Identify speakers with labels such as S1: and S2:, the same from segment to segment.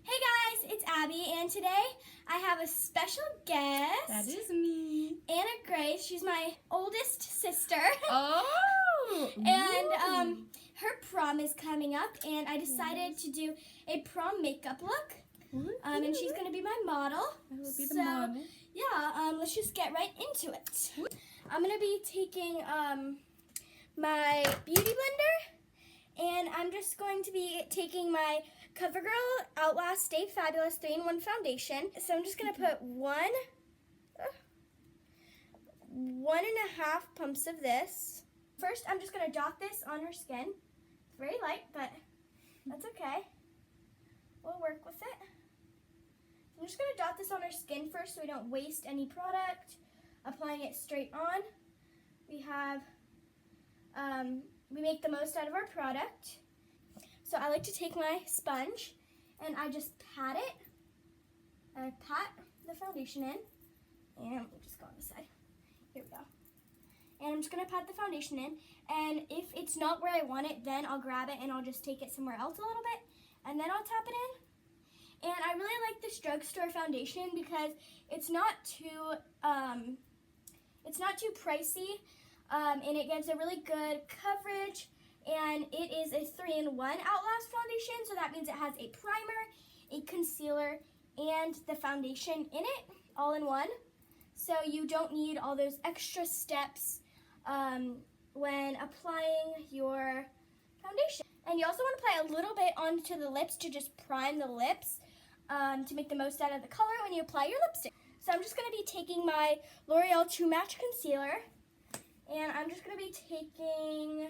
S1: Hey guys, it's Abby, and today I have a special guest.
S2: That is me.
S1: Anna Grace. She's my oldest sister.
S2: Oh!
S1: And her prom is coming up, and I decided to do a prom makeup look. And she's going to be my model.
S2: I will be the model.
S1: Yeah, let's just get right into it. I'm going to be taking my beauty blender, and I'm just going to be taking my CoverGirl Outlast Stay Fabulous 3-in-1 foundation. So I'm just going to put 1.5 pumps of this. First, I'm just going to dot this on her skin. It's very light, but that's okay. We'll work with it. I'm just going to dot this on her skin first so we don't waste any product. Applying it straight on. We have, we make the most out of our product. So I like to take my sponge and I just pat it. I pat the foundation in. And we'll just go on this side. Here we go. And I'm just going to pat the foundation in. And if it's not where I want it, then I'll grab it and I'll just take it somewhere else a little bit. And then I'll tap it in. And I really like this drugstore foundation because it's not too pricey. And it gives a really good coverage. And it is a 3-in-1 Outlast foundation. So that means it has a primer, a concealer, and the foundation in it, all in one. So you don't need all those extra steps when applying your foundation. And you also want to apply a little bit onto the lips to just prime the lips to make the most out of the color when you apply your lipstick. So I'm just going to be taking my L'Oreal True Match Concealer. And I'm just going to be taking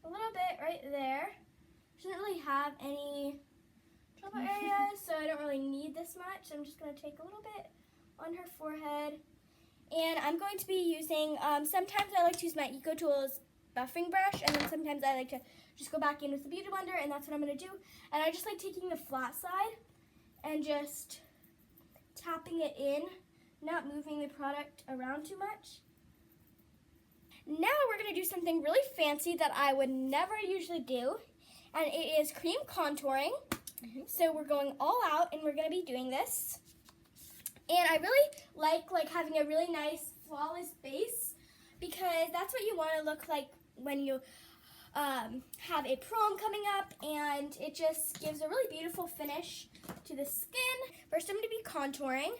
S1: a little bit right there. She doesn't really have any trouble areas, so I don't really need this much. I'm just going to take a little bit on her forehead. And I'm going to be using, sometimes I like to use my EcoTools buffing brush, and then sometimes I like to just go back in with the Beauty Blender, and that's what I'm going to do. And I just like taking the flat side and just tapping it in, not moving the product around too much. Now we're going to do something really fancy that I would never usually do, and it is cream contouring. So we're going all out, and we're going to be doing this. And I really like having a really nice, flawless base because that's what you want to look like when you have a prom coming up, and it just gives a really beautiful finish to the skin. First, I'm going to be contouring,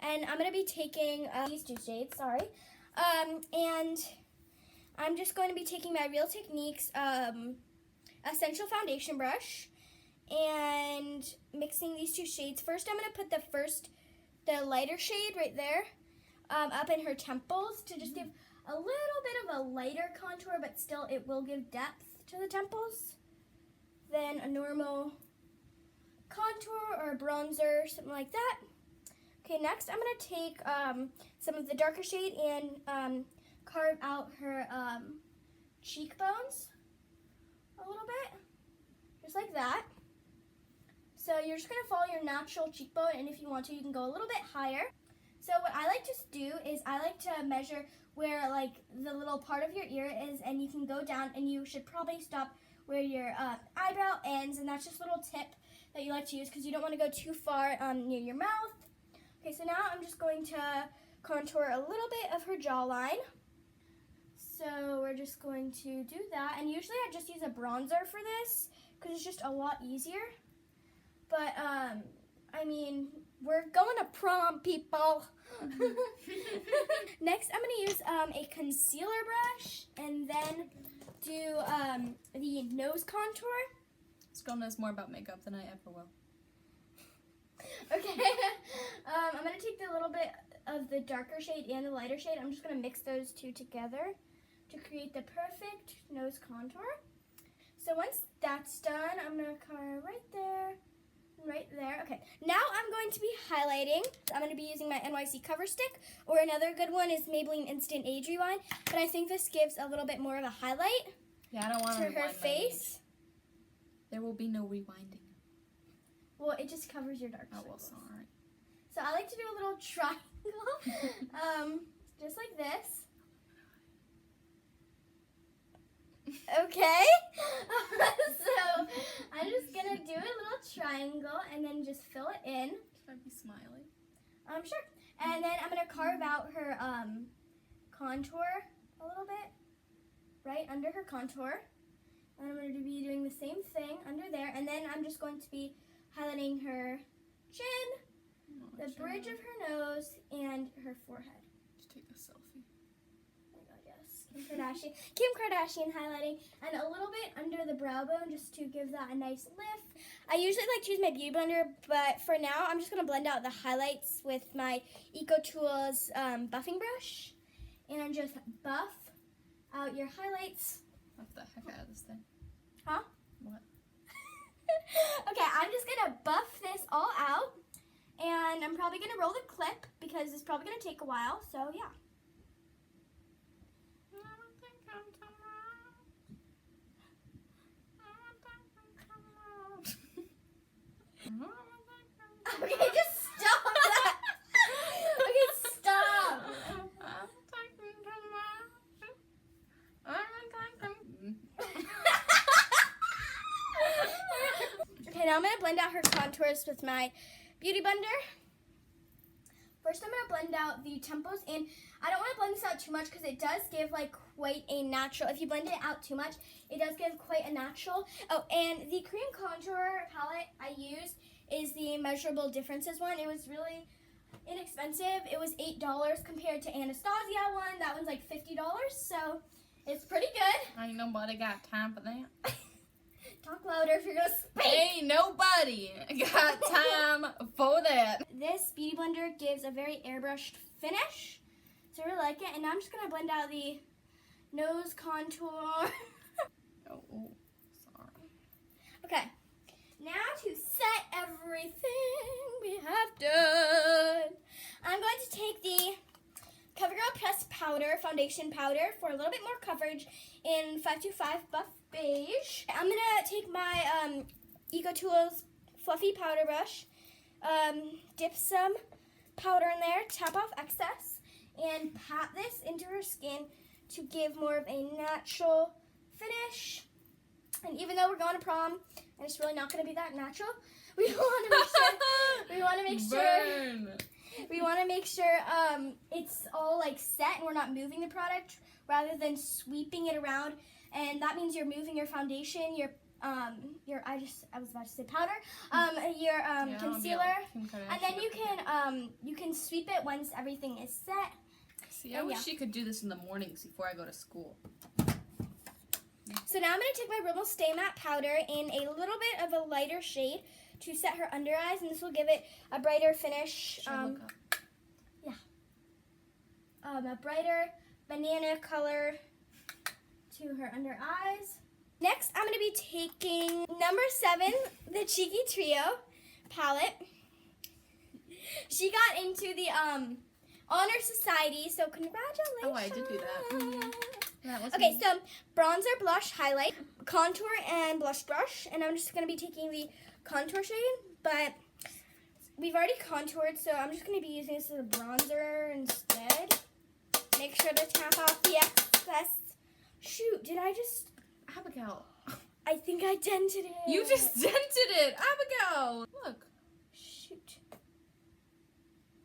S1: and I'm going to be taking these two shades, and I'm just going to be taking my Real Techniques Essential Foundation Brush and mixing these two shades. First, I'm going to put the lighter shade right there up in her temples to just give a little bit of a lighter contour, but still it will give depth to the temples. Then a normal contour or a bronzer, something like that. Okay, next I'm going to take some of the darker shade and carve out her cheekbones a little bit, just like that. So you're just going to follow your natural cheekbone, and if you want to, you can go a little bit higher. So what I like to do is I like to measure where like the little part of your ear is, and you can go down, and you should probably stop where your eyebrow ends, and that's just a little tip that you like to use because you don't want to go too far near your mouth. Okay, so now I'm just going to contour a little bit of her jawline. So we're just going to do that, and usually I just use a bronzer for this because it's just a lot easier. But, I mean, we're going to prom, people. Next, I'm going to use a concealer brush and then do the nose contour.
S2: This girl knows more about makeup than I ever will.
S1: Okay. I'm going to take the little bit of the darker shade and the lighter shade. I'm just going to mix those two together to create the perfect nose contour. So once that's done, I'm going to color right there. Right there. Okay, now I'm going to be highlighting. I'm going to be using my NYC Cover Stick, or another good one is Maybelline Instant Age Rewind, but I think this gives a little bit more of a highlight
S2: I don't want to
S1: her face.
S2: There will be no rewinding.
S1: Well, it just covers your dark
S2: Oh, well,
S1: circles.
S2: sorry.
S1: So I like to do a little triangle, just like this. Okay, so I'm just going to do a little triangle and then just fill it in.
S2: Should I be smiling?
S1: Sure. And then I'm going to carve out her contour a little bit, right under her contour. And I'm going to be doing the same thing under there. And then I'm just going to be highlighting her chin, the bridge of her nose, and her forehead.
S2: Just take a selfie.
S1: Oh my god, yes. Kim Kardashian highlighting. And a little bit under the brow bone just to give that a nice lift. I usually like to use my beauty blender, but for now I'm just going to blend out the highlights with my EcoTools buffing brush. And just buff out your highlights.
S2: What the heck out of this thing?
S1: Huh?
S2: What?
S1: Okay, I'm just going to buff this all out. And I'm probably going to roll the clip because it's probably going to take a while. So, yeah. Okay, just stop that. Okay, stop. Okay, now I'm going to blend out her contours with my beauty blender. First, I'm going to blend out the temples, and I don't want to blend this out too much because it does give like quite a natural, if you blend it out too much, it does give quite a natural. Oh, and the cream contour palette I used is the Measurable Differences one. It was really inexpensive. It was $8 compared to Anastasia one. That one's like $50, so it's pretty good.
S2: Ain't nobody got time for that.
S1: Talk louder if you're going to speak.
S2: Ain't nobody got time for that.
S1: This beauty blender gives a very airbrushed finish, so I really like it. And now I'm just going to blend out the nose contour.
S2: Oh, sorry.
S1: Okay, now to set everything we have done, I'm going to take the CoverGirl Pressed Powder, foundation powder, for a little bit more coverage in 525 Buff Beige. I'm going to take my EcoTools fluffy powder brush, dip some powder in there, tap off excess, and pat this into her skin to give more of a natural finish. And even though we're going to prom, and it's really not going to be that natural, we want to make sure it's all like set and we're not moving the product rather than sweeping it around. And that means you're moving your foundation, your I was about to say powder, your concealer, and then you can sweep it once everything is set.
S2: See, I wish she could do this in the mornings before I go to school.
S1: So now I'm going to take my Rimmel Stay Matte powder in a little bit of a lighter shade to set her under eyes, and this will give it a brighter finish. A brighter banana color to her under eyes. Next, I'm going to be taking number 7, the Cheeky Trio palette. She got into the Honor Society, so congratulations.
S2: Oh, I did do that. Mm-hmm.
S1: Okay, so bronzer, blush, highlight, contour, and blush brush. And I'm just going to be taking the contour shade, but we've already contoured, so I'm just going to be using this as a bronzer instead. Make sure to tap off the excess. Shoot, did I just...
S2: Abigail.
S1: I think I dented it.
S2: You just dented it. Abigail. Look.
S1: Shoot.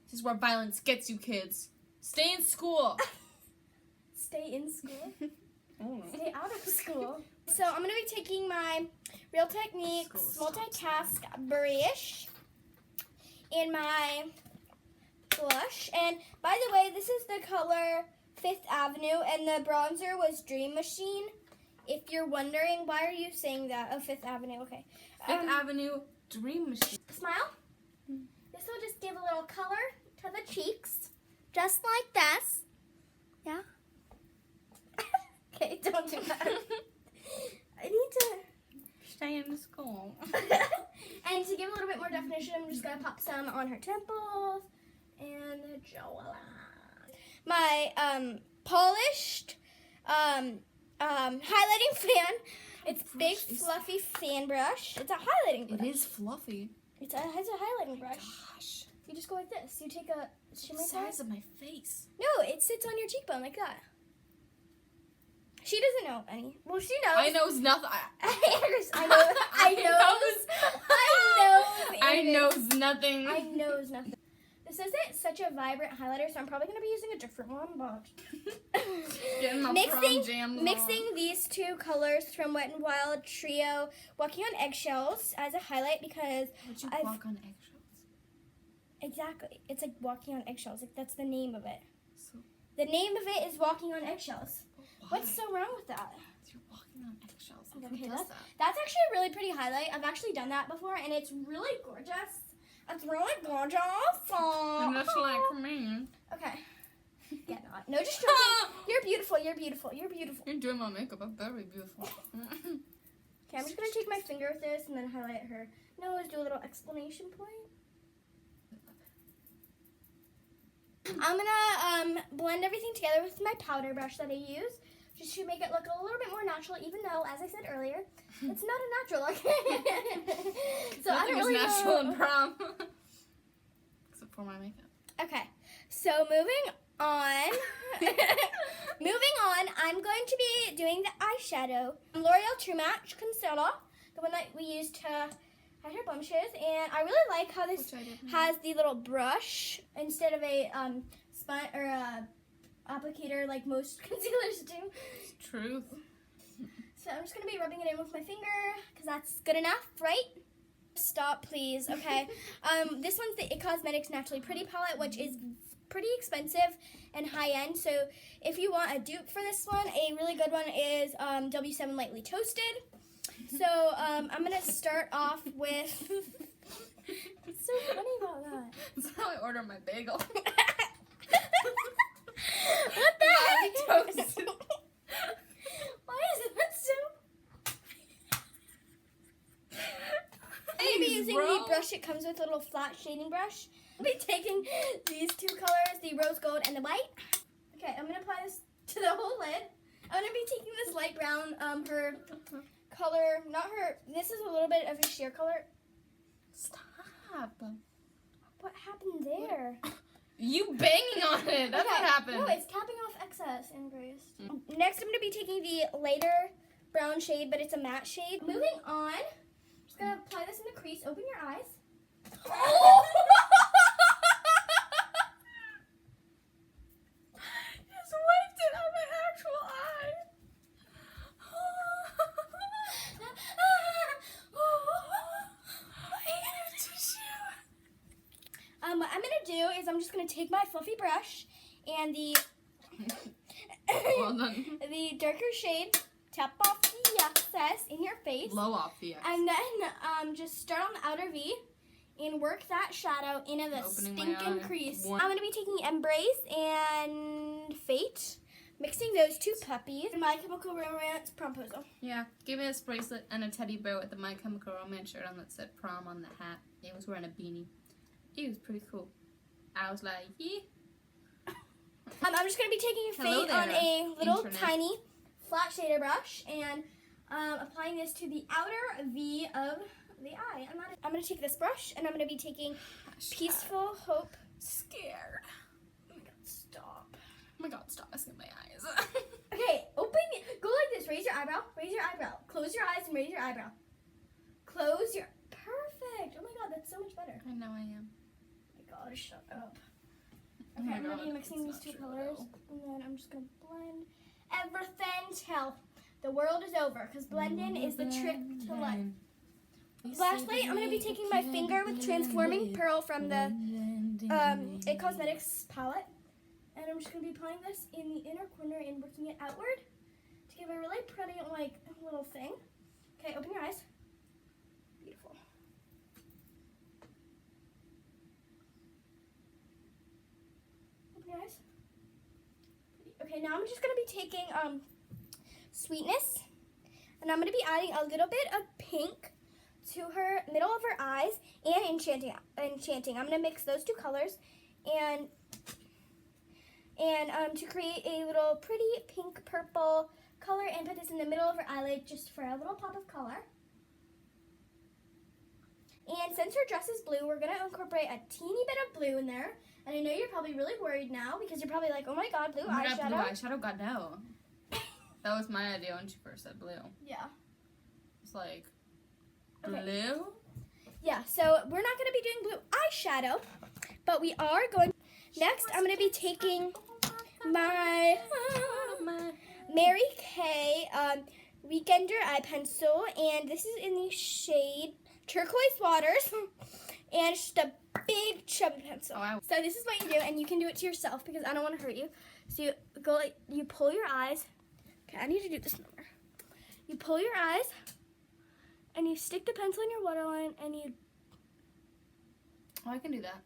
S2: This is where violence gets you, kids. Stay in school.
S1: Stay in school?
S2: Oh.
S1: Stay out of school. So I'm going to be taking my Real Techniques Multitask Brush in my blush. And by the way, this is the color 5th Avenue, and the bronzer was Dream Machine. If you're wondering, why are you saying that? Oh, 5th Avenue, okay.
S2: 5th Avenue Dream Machine.
S1: Smile. This will just give a little color to the cheeks, just like this. Yeah? Okay, don't do that. I need to...
S2: Stay in school.
S1: And to give a little bit more definition, I'm just going to pop some on her temples and the jawline. My polished highlighting fan. It's big, fluffy fan brush. It's a highlighting brush.
S2: It is fluffy.
S1: It's a highlighting brush.
S2: Gosh.
S1: You just go like this. You take a shimmer
S2: The size of my face.
S1: No, it sits on your cheekbone like that. She doesn't know any. Well, she knows.
S2: I knows nothing.
S1: I know.
S2: nothing.
S1: I knows nothing. This isn't such a vibrant highlighter, so I'm probably going to be using a different one, but...
S2: Getting my prom jams on.
S1: Mixing these two colors from Wet n Wild Trio, Walking on Eggshells as a highlight because...
S2: Would you walk on eggshells?
S1: Exactly. It's like walking on eggshells. Like, that's the name of it.
S2: So,
S1: The name of it is Walking on Eggshells.
S2: why?
S1: What's so wrong with that?
S2: You're walking on eggshells.
S1: Okay,
S2: Who does that?
S1: That's actually a really pretty highlight. I've actually done that before, and it's really gorgeous. It's really gorgeous.
S2: And that's like me.
S1: Okay. Yeah, no, just joking. You're beautiful. You're beautiful. You're beautiful.
S2: You're doing my makeup. I'm very beautiful.
S1: Okay, I'm just gonna take my finger with this and then highlight her nose. Do a little explanation point. I'm gonna blend everything together with my powder brush that I use, just to make it look a little bit more natural. Even though, as I said earlier, it's not a natural look. So I don't really
S2: natural
S1: know.
S2: in prom, except for my makeup.
S1: Okay, so moving on. I'm going to be doing the eyeshadow. L'Oreal True Match Concealer, the one that we used to hide her blemishes, and I really like how this has the little brush instead of a applicator like most concealers do.
S2: Truth.
S1: So I'm just gonna be rubbing it in with my finger because that's good enough, right? Stop, please. Okay. This one's the It Cosmetics Naturally Pretty palette, which is pretty expensive and high end. So if you want a dupe for this one, a really good one is W7 Lightly Toasted. So I'm gonna start off with. What's so funny about that?
S2: That's how I order my bagel.
S1: What the heck?
S2: Toasted.
S1: Why is that so? I'm gonna be using the brush. It comes with a little flat shading brush. I'll be taking these two colors, the rose gold and the white. Okay, I'm gonna apply this to the whole lid. I'm gonna be taking this light brown, her color, not her, this is a little bit of a sheer color.
S2: Stop.
S1: What happened there?
S2: You banging on it. That's what happened.
S1: No, it's tapping off excess and grace. Next, I'm gonna be taking the lighter brown shade, but it's a matte shade. Moving on, I'm just gonna apply this in the crease. Open your eyes. Oh!
S2: Just wiped it on my actual eye.
S1: What I'm gonna do is I'm just gonna take my fluffy brush and the
S2: Well done.
S1: the darker shade, tap off the excess in your face,
S2: Blow off the excess.
S1: and then just start on the outer V and work that shadow into the stinking crease. I'm gonna be taking Embrace and Fate, mixing those two puppies. My Chemical Romance Promposal.
S2: Yeah, give me this bracelet and a teddy bear with the My Chemical Romance shirt on that said prom on the hat. He was wearing a beanie. He was pretty cool. I was like, yeah.
S1: I'm just going to be taking
S2: Hello
S1: Fate
S2: there,
S1: on a little
S2: Internet.
S1: tiny flat shader brush and applying this to the outer V of the eye. I'm going to take this brush and I'm going to be taking Peaceful Hope.
S2: Scared.
S1: Oh my god, stop.
S2: Oh my god, stop asking my eyes.
S1: Okay, go like this. Raise your eyebrow. Close your eyes and raise your eyebrow. Close your, perfect. Oh my god, that's so much better.
S2: I know I am.
S1: Oh my god, shut up.
S2: Oh
S1: Okay,
S2: my
S1: I'm going to
S2: God,
S1: be mixing
S2: that's
S1: these two
S2: not true,
S1: colors,
S2: though.
S1: and then I'm just going to blend everything till the world is over, because blending is the trick to life. Lastly, I'm going to be taking my finger with Transforming Pearl from the It Cosmetics palette, and I'm just going to be applying this in the inner corner and working it outward to give a really pretty, like, little thing. Okay, open your eyes. Beautiful. Open your eyes. Okay, now I'm just going to be taking Sweetness, and I'm going to be adding a little bit of pink to her middle of her eyes and Enchanting. I'm going to mix those two colors and to create a little pretty pink purple color and put this in the middle of her eyelid just for a little pop of color. And since her dress is blue, we're going to incorporate a teeny bit of blue in there. And I know you're probably really worried now because you're probably like, oh my god, blue eyeshadow.
S2: Blue eyeshadow? God, no. That was my idea when she first said blue.
S1: Yeah.
S2: It's like,
S1: Okay.
S2: blue?
S1: Yeah, so we're not going to be doing blue eyeshadow, but we are going. Next, I'm going to be taking my Mary Kay Weekender eye pencil, and this is in the shade Turquoise Waters, and it's just a big chubby pencil. So this is what you do, and you can do it to yourself because I don't want to hurt you. So you go like, you pull your eyes. Okay, I need to do this number. You pull your eyes, and you stick the pencil in your waterline, and you.
S2: Oh, I can do that.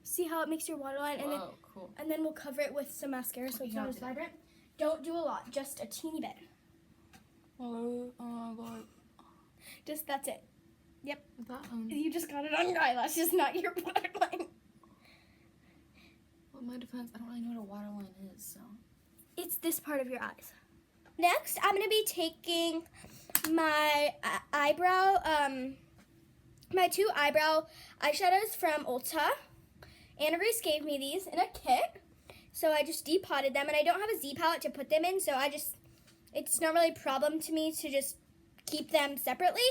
S1: See how it makes your waterline, and then
S2: cool.
S1: And then we'll cover it with some mascara so it's not as vibrant. Don't do a lot, just a teeny bit.
S2: Oh God.
S1: Just that's it. Yep.
S2: You
S1: just got it on your eyelashes, not your waterline.
S2: Well, in my defense, I don't really know what a waterline is, so.
S1: It's this part of your eyes. Next, I'm gonna be taking my my 2 eyebrow eyeshadows from Ulta. Anna Grace gave me these in a kit, so I just depotted them, and I don't have a Z palette to put them in, so it's not really a problem to me to just keep them separately.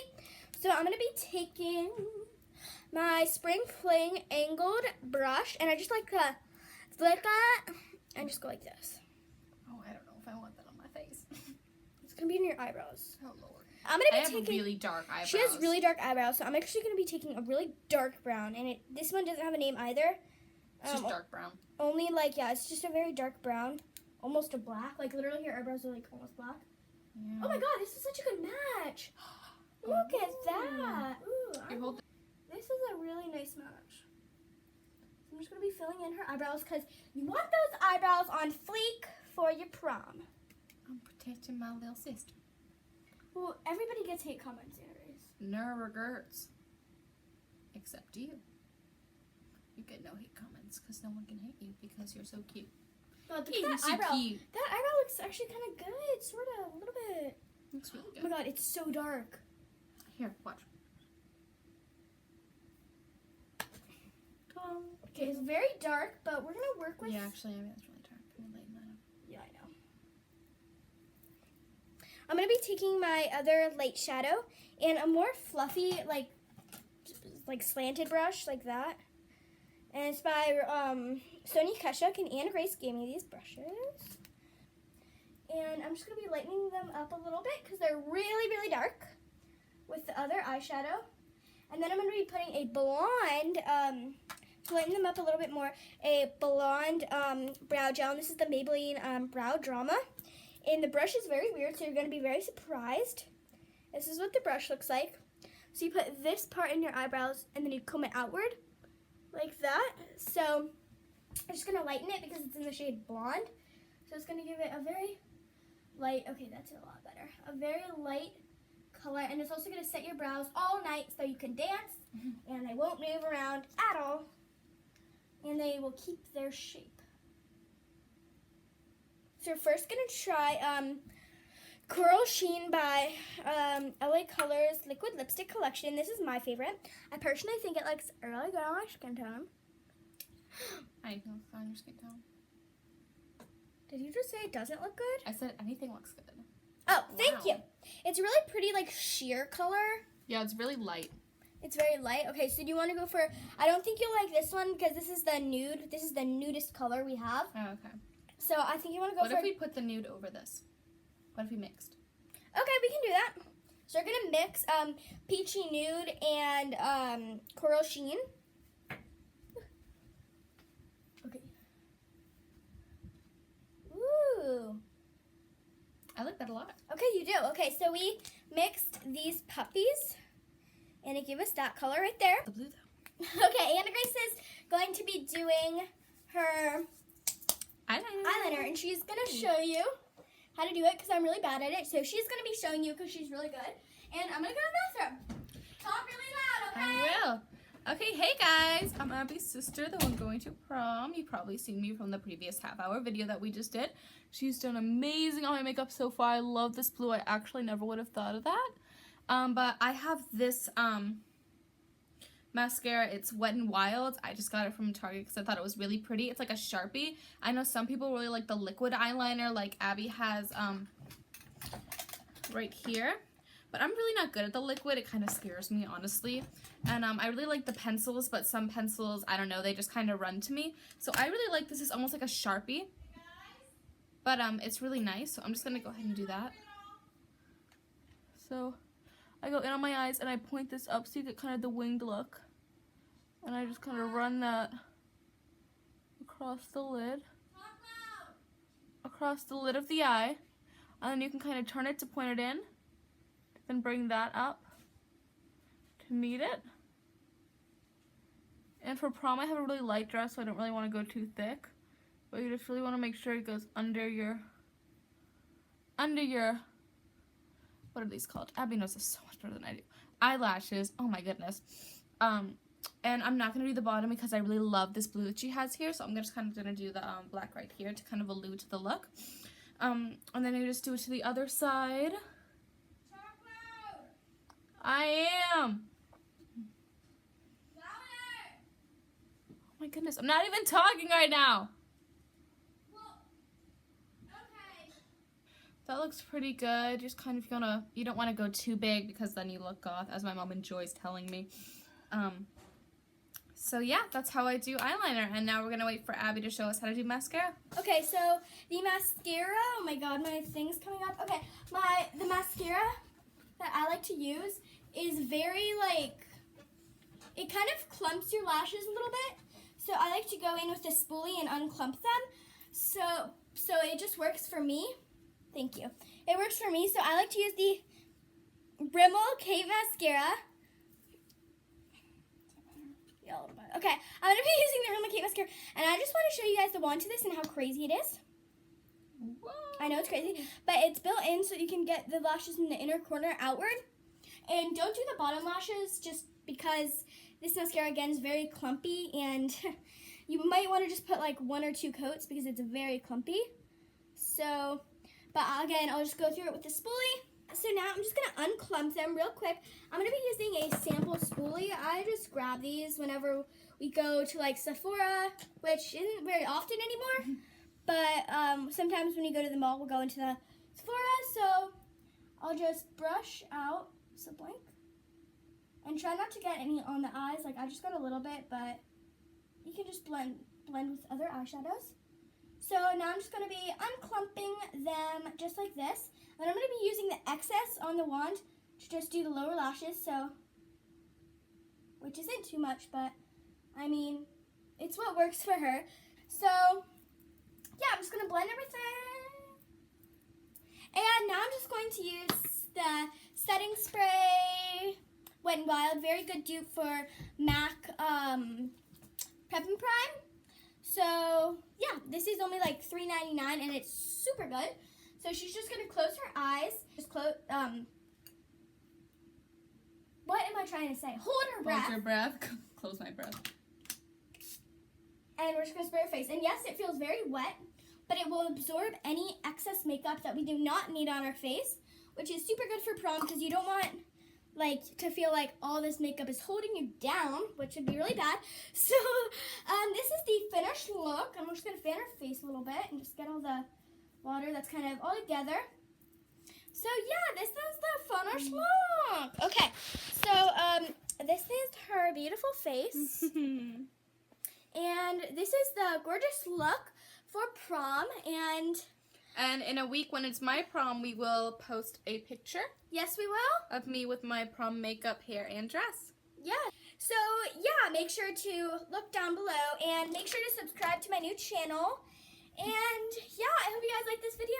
S1: So I'm gonna be taking my Spring Fling angled brush, and I just like to flick that and just go like this.
S2: Oh, I don't know if I want that on my face.
S1: It's gonna be in your eyebrows.
S2: Oh Lord.
S1: I'm gonna be
S2: I have really dark eyebrows.
S1: She has really dark eyebrows, so I'm actually gonna be taking a really dark brown, and this one doesn't have a name either.
S2: It's just dark brown.
S1: Only it's just a very dark brown, almost a black. Like literally, your eyebrows are like almost black.
S2: Yeah.
S1: Oh my God, this is such a good match. Look at that. Ooh, this is a really nice match. So I'm just gonna be filling in her eyebrows because you want those eyebrows on fleek for your prom.
S2: I'm protecting my little sister.
S1: Well, everybody gets hate comments anyways.
S2: No regrets. Except you. You get no hate comments because no one can hate you because you're so cute.
S1: God,
S2: You're so cute.
S1: That eyebrow looks actually kind of good, sort of, a little bit.
S2: Looks really good.
S1: Oh my God, it's so dark.
S2: Here, watch.
S1: Okay, it's very dark, but we're gonna work with.
S2: Yeah, actually, I mean that's really dark. Can you lighten that up?
S1: Yeah, I know. I'm gonna be taking my other light shadow and a more fluffy, like slanted brush like that. And it's by Sonia Keshuk, and Anna Grace gave me these brushes. And I'm just gonna be lightening them up a little bit because they're really, really dark with the other eyeshadow. And then I'm gonna be putting a blonde, to lighten them up a little bit more, a blonde brow gel. And this is the Maybelline Brow Drama. And the brush is very weird, so you're going to be very surprised. This is what the brush looks like. So you put this part in your eyebrows, and then you comb it outward, like that. So I'm just going to lighten it because it's in the shade Blonde. So it's going to give it a very light, okay, that's a lot better. A very light color, and it's also going to set your brows all night so you can dance, and they won't move around at all, and they will keep their shape. So we're first going to try Coral Sheen by LA Colors Liquid Lipstick Collection. This is my favorite. I personally think it looks really good on my skin tone.
S2: Anything looks good on your skin tone.
S1: Did you just say it doesn't look good?
S2: I said anything looks good.
S1: Oh, thank you. It's really pretty, like, sheer color.
S2: Yeah, it's really light.
S1: It's very light. Okay, so do you want to go for, I don't think you'll like this one because this is the nude. This is the nudist color we have.
S2: Oh, okay.
S1: So I think you want to go
S2: What
S1: for...
S2: if we put the nude over this? What if we mixed?
S1: Okay, we can do that. So we're going to mix Peachy Nude and Coral Sheen. Okay. Ooh.
S2: I like that a lot.
S1: Okay, you do. Okay, so we mixed these puppies, and it gave us that color right there.
S2: The blue, though.
S1: Okay, Anna Grace is going to be doing her eyeliner, and she's going to show you how to do it because I'm really bad at it. So she's going to be showing you because she's really good. And I'm going to go to the bathroom. Talk really loud, okay?
S2: I will. Okay, hey guys, I'm Abby's sister, the one going to prom. You've probably seen me from the previous half-hour video that we just did. She's done amazing on my makeup so far. I love this blue. I actually never would have thought of that. But I have this mascara. It's Wet n Wild. I just got it from Target because I thought it was really pretty. It's like a Sharpie. I know some people really like the liquid eyeliner like Abby has right here. but I'm really not good at the liquid. It kind of scares me, honestly. And I really like the pencils, but some pencils, I don't know, they just kind of run to me. So I really like this. It's almost like a Sharpie, but it's really nice. So I'm just gonna go ahead and do that. So I go in on my eyes and I point this up so you get kind of the winged look. And I just kind of run that across the lid of the eye. And then you can kind of turn it to point it in. Then bring that up to meet it. And for prom, I have a really light dress, so I don't really want to go too thick. But you just really want to make sure it goes under your, what are these called? Abby knows this so much better than I do. Eyelashes, oh my goodness. And I'm not going to do the bottom because I really love this blue that she has here. So I'm just kind of going to do the black right here to kind of allude to the look. And then you just do it to the other side. I am. Oh my goodness, I'm not even talking right now. That looks pretty good. Just kind of you don't want to go too big because then you look goth, as my mom enjoys telling me. So yeah, that's how I do eyeliner. And now we're gonna wait for Abby to show us how to do mascara.
S1: Okay, so the mascara, oh my god, my thing's coming up. Okay, the mascara that I like to use is very it kind of clumps your lashes a little bit. So I like to go in with a spoolie and unclump them. So it just works for me. Thank you. It works for me. So I like to use the Rimmel Kate mascara. Yeah, a little bit. Okay, I'm going to be using the Rimmel Kate mascara. And I just want to show you guys the wand to this and how crazy it is.
S2: Whoa.
S1: I know it's crazy, but it's built in so you can get the lashes in the inner corner outward. And don't do the bottom lashes just because this mascara, again, is very clumpy. And you might want to just put like 1 or 2 coats because it's very clumpy. So, but again, I'll just go through it with the spoolie. So now I'm just going to unclump them real quick. I'm going to be using a sample spoolie. I just grab these whenever we go to like Sephora, which isn't very often anymore. But sometimes when you go to the mall, we'll go into the Sephora. So I'll just brush out so blank. And try not to get any on the eyes. Like I just got a little bit, but you can just blend with other eyeshadows. So now I'm just going to be unclumping them just like this. And I'm going to be using the excess on the wand to just do the lower lashes, so, which isn't too much, but I mean, it's what works for her. So, yeah, I'm just going to blend everything. And now I'm just going to use the setting spray Wet n Wild. Very good dupe for MAC Prep and Prime. So, yeah, this is only like $3.99 and it's super good. So she's just going to close her eyes. Just close, what am I trying to say? Hold her breath.
S2: Hold your breath. Close my breath.
S1: And we're just going to spray her face. And yes, it feels very wet, but it will absorb any excess makeup that we do not need on our face, which is super good for prom because you don't want to feel like all this makeup is holding you down, which would be really bad. So this is the finished look. I'm just going to fan her face a little bit and just get all the water that's kind of all together. So yeah, this is the finished look. Okay, so this is her beautiful face. And this is the gorgeous look for prom. And
S2: in a week when it's my prom, we will post a picture.
S1: Yes, we will.
S2: Of me with my prom makeup, hair, and dress.
S1: Yeah. So yeah, make sure to look down below and make sure to subscribe to my new channel. And yeah, I hope you guys like this video.